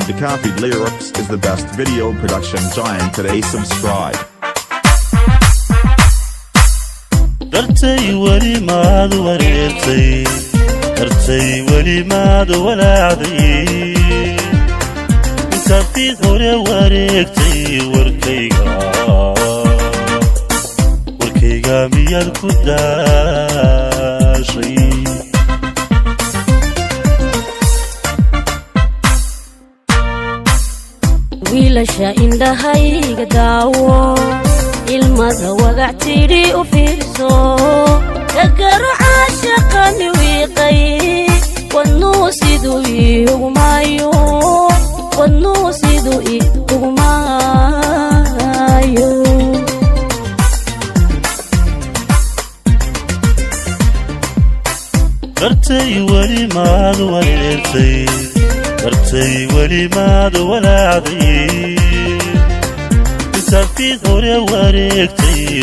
Decopied Lyrics is the best video production giant today. Subscribe. درتي ولي ما دوريتي درتي ولي ما دولعدي انت في ثوري وريكتي وركيغا ميال كداشي wiilasha indhahayga daawo ilmada wagactiri u fiirso dagaro caashaqani wiiqay wadnuu siduu iigumaayo درتي ولي ما دوريتي درتي ولي ما دولعدي انت في ثوري وريكتي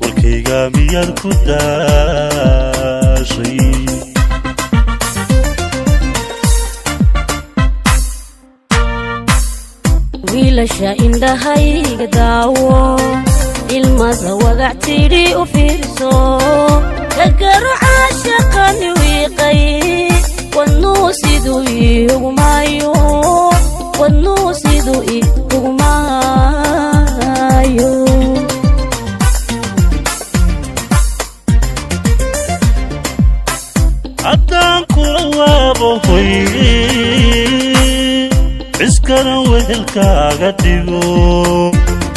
وركيغا ميال كداشي wiilasha indhahayga daawo ilmada wagactiri u fiirso dagaro caashaqani wiiqay wadnuu siduu iigumaayo haddaan kula waabohoy ciskana wehelkaaga dhigo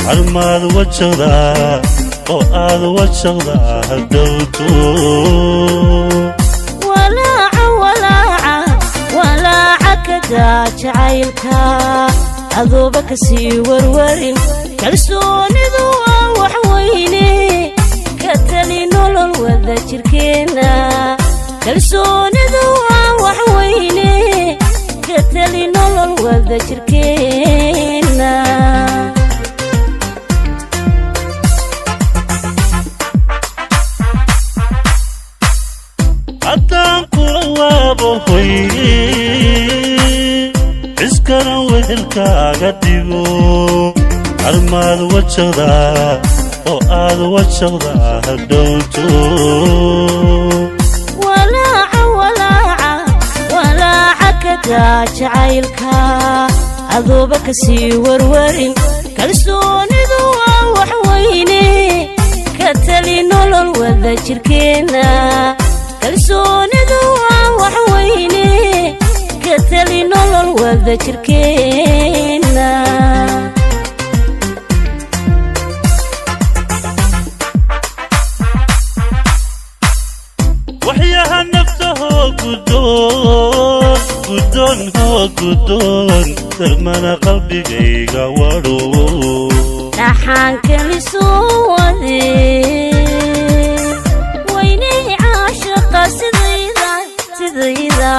harmaad wajaqdaa oo aad wajaqdaa hadhowto walaaca kadaa jacaylka adooba kasii warwarin kalsoonidu waa wax weyne ka tali nolol wada jirkeena kalsoonidu waa wax weyne ka tali nolol wada jirkeena haddaan kula waabohoy ciskana wehelkaaga dhigo harmaad wajaqdaa oo aad wajaqdaa hadhowto walaaca kadaa jacaylka adooba kasii warwarin kalsoonidu waa wax weyne ka tali nolol wada jirkeena kalsoonidu waa wax weyne ka tali nolol wada jirkeena waxyaha naftahoo guddoon darmana qalbigayga wadho dhaxaan kalisoo wade weyney caashaqa sidayda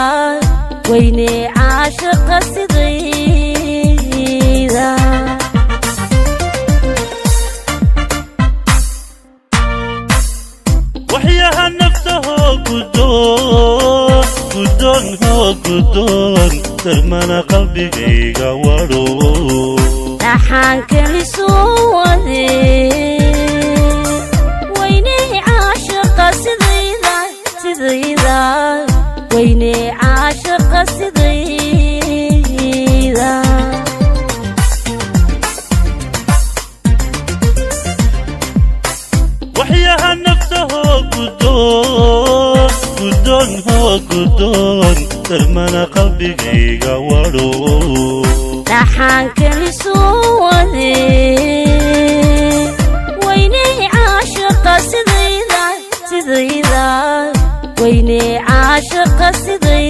weyney caashaqa sidayda waxyaha naftahoo guddoon darmana qalbigayga wadho dhaxaan kalisoo wade weyney caashaqa sidayda weyney caashaqa sidayda waxyaha naftahoo guddoon darmana qalbigayga wadho dhaxaan kalisoo wade weyney caashaqa sidayda weyney caashaqa sidayda